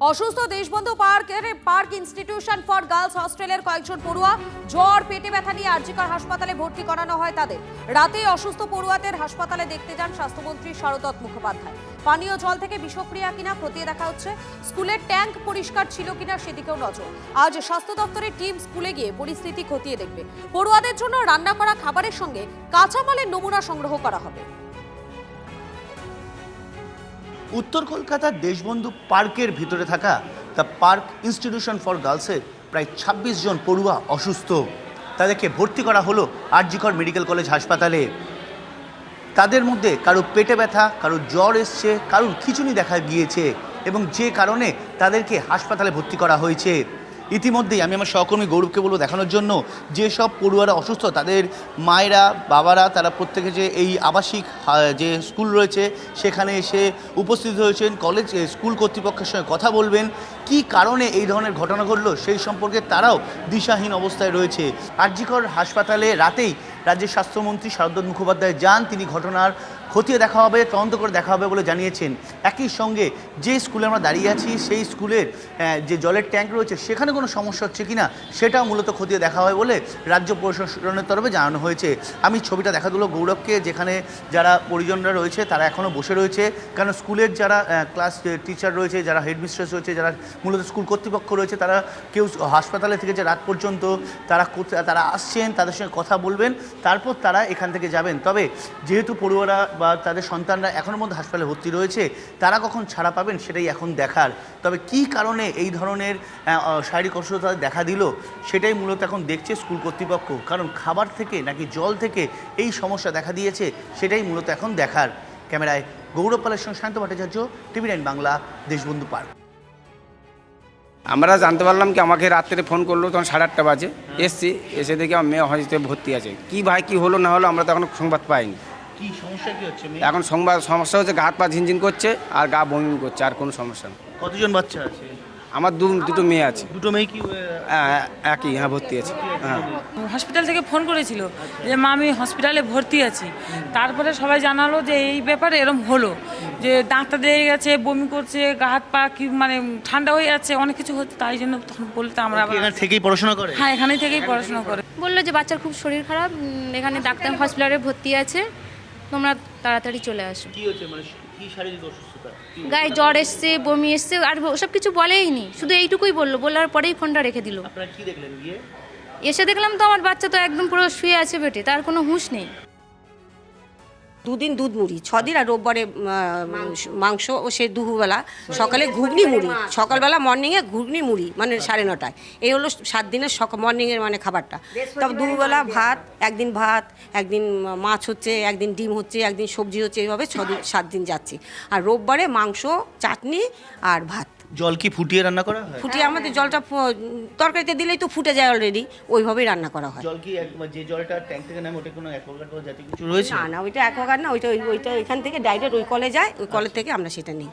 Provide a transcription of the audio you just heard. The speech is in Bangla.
অসুস্থ Deshbandhu park institution for girls হস্টেলের কয়েকজন পড়ুয়া জ্বর পেটে ব্যথা নিয়ে আরজিকর হাসপাতালে ভর্তি করানো হয় তাদের। রাতে অসুস্থ পড়ুয়াদের হাসপাতালে দেখতে যান স্বাস্থ্যমন্ত্রী শরদত্ত মুখোপাধ্যায়। পানীয় জল থেকে বিষক্রিয়া কিনা খতিয়ে দেখা হচ্ছে, স্কুলের ট্যাঙ্ক পরিষ্কার ছিল কিনা সেদিকেও নজর। আজ স্বাস্থ্য দপ্তরের টিম স্কুলে গিয়ে পরিস্থিতি খতিয়ে দেখবে। পড়ুয়াদের জন্য রান্না করা খাবারের সঙ্গে কাঁচামালের নমুনা সংগ্রহ করা হবে। উত্তর কলকাতার দেশবন্ধু পার্কের ভিতরে থাকা দ্য পার্ক ইনস্টিটিউশন ফর গার্লসের প্রায় ২৬ জন পড়ুয়া অসুস্থ। তাদেরকে ভর্তি করা হলো আরজিকর মেডিকেল কলেজ হাসপাতালে। তাদের মধ্যে কারো পেটে ব্যথা, কারো জ্বর এসছে, কারোর খিঁচুনি দেখা গিয়েছে এবং যে কারণে তাদেরকে হাসপাতালে ভর্তি করা হয়েছে। ইতিমধ্যেই আমি আমার সহকর্মী গৌরবকে বলবো দেখানোর জন্য যেসব পড়ুয়ারা অসুস্থ তাদের মায়েরা বাবারা তারা প্রত্যেকে যে এই আবাসিক যে স্কুল রয়েছে সেখানে এসে উপস্থিত হয়েছেন। স্কুল কর্তৃপক্ষের সঙ্গে কথা বলবেন, কি কারণে এই ধরনের ঘটনা ঘটলো সেই সম্পর্কে তারাও দিশাহীন অবস্থায় রয়েছে। আরজিকর হাসপাতালে রাতেই রাজ্যের স্বাস্থ্যমন্ত্রী শরদত্ত মুখোপাধ্যায় যান। তিনি ঘটনার খতিয়ে দেখা হবে, তদন্ত করে দেখা হবে বলে জানিয়েছেন। একই সঙ্গে যে স্কুলে আমরা দাঁড়িয়ে আছি সেই স্কুলের যে জলের ট্যাঙ্ক রয়েছে সেখানে কোনো সমস্যা হচ্ছে কিনা সেটাও মূলত খতিয়ে দেখা হয় বলে রাজ্য প্রশাসনের তরফে জানানো হয়েছে। আমি ছবিটা দেখা দিল গৌরবকে, যেখানে যারা পরিজনরা রয়েছে তারা এখনও বসে রয়েছে, কারণ স্কুলের যারা ক্লাস টিচার রয়েছে, যারা হেডমিস্ট্রেস রয়েছে, যারা মূলত স্কুল কর্তৃপক্ষ রয়েছে, তারা কেউ হাসপাতালে থেকে যে রাত পর্যন্ত তারা আসছেন, তাদের সঙ্গে কথা বলবেন, তারপর তারা এখান থেকে যাবেন। তবে যেহেতু পড়ুয়ারা বা তাদের সন্তানরা এখনও মধ্যে হাসপাতালে ভর্তি রয়েছে, তারা কখন ছাড়া পাবেন সেটাই এখন দেখার। তবে কী কারণে এই ধরনের শারীরিক অসুস্থতা দেখা দিল সেটাই মূলত এখন দেখছে স্কুল কর্তৃপক্ষ, কারণ খাবার থেকে নাকি জল থেকে এই সমস্যা দেখা দিয়েছে সেটাই মূলত এখন দেখার। ক্যামেরায় গৌরব পালের সঙ্গে শান্ত ভট্টাচার্য, টিভি9 বাংলা, দেশবন্ধু পার্ক। আমরা জানতে পারলাম কি আমাকে রাত্রে ফোন করলো, তখন 8:30 বাজে এসছি, এসে দেখি আমার মেয়ে হসপিটালে ভর্তি আছে। কি ভাই কি হলো না হলো আমরা তো এখন সংবাদ পাইনি। কি সমস্যা কি হচ্ছে? এখন সমস্যা হচ্ছে হাত পা ঝিনঝিন করছে আর গা বমি করছে, আর কোনো সমস্যা নেই। কতজন বাচ্চা আছে? আমার দুটো মেয়ে আছে। দুটো মেয়ে কি একই? হ্যাঁ, ভর্তি আছে। হ্যাঁ, হসপিটাল থেকে ফোন করেছিল যে মা আমি হসপিটালে ভর্তি আছি। তারপরে সবাই জানালো যে এই ব্যাপারে এরম হলো, যে ডাক্তার দিয়ে গেছে, বমি করছে, গা হাত পা কি মানে ঠান্ডা হয়ে যাচ্ছে, অনেক কিছু হচ্ছে। তাই জন্য তখন বলতে আমরা এখান থেকেই পড়াশোনা করে? হ্যাঁ, এখানে থেকেই পড়াশোনা করে। বললো যে বাচ্চার খুব শরীর খারাপ, এখানে ডাক্তার হসপিটালে ভর্তি আছে, তোমরা তাড়াতাড়ি চলে আসো। কি হচ্ছে, মানে কি শারীরিক অসুস্থতা? গায়ে জ্বর এসছে, বমি এসছে, আর ওসব কিছু বলেইনি, শুধু এইটুকুই বলার পরেই ফোনটা রেখে দিল। আপনারা কি দেখলেন গিয়ে? এসে দেখলাম তো আমার বাচ্চা তো একদম পুরো শুয়ে আছে বেটে, তার কোনো হুঁশ নেই। দুদিন দুধ মুড়ি, 6 দিন, আর রোববারে মাংস, ও সে দুপুরবেলা সকালে ঘুগনি মুড়ি, সকালবেলা মর্নিংয়ে ঘুগনি মুড়ি, মানে 9:30। এই হলো 7 দিনের মর্নিংয়ের মানে খাবারটা। তবে দুপুরবেলা ভাত, একদিন মাছ হচ্ছে, একদিন ডিম হচ্ছে, একদিন সবজি হচ্ছে, এইভাবে 7 দিন যাচ্ছে। আর রোববারে মাংস, চাটনি আর ভাত। জল কি ফুটিয়ে রান্না করা হয়? ফুটিয়ে আমাদের জলটা তরকারিতে দিলেই তো ফুটে যায় অলরেডি, ওইভাবেই রান্না করা হয়। জল কি যে জলটা ট্যাঙ্ক থেকে নামে ওটা কোনো অ্যাকোয়াগার্ড বা জাতীয় কিছু রয়েছে? না, ওইটা অ্যাকোয়াগার্ড না, ওইটা এখান থেকে ডাইরেক্ট ওই কলে যায়, ওই কলের থেকে আমরা সেটা নিই।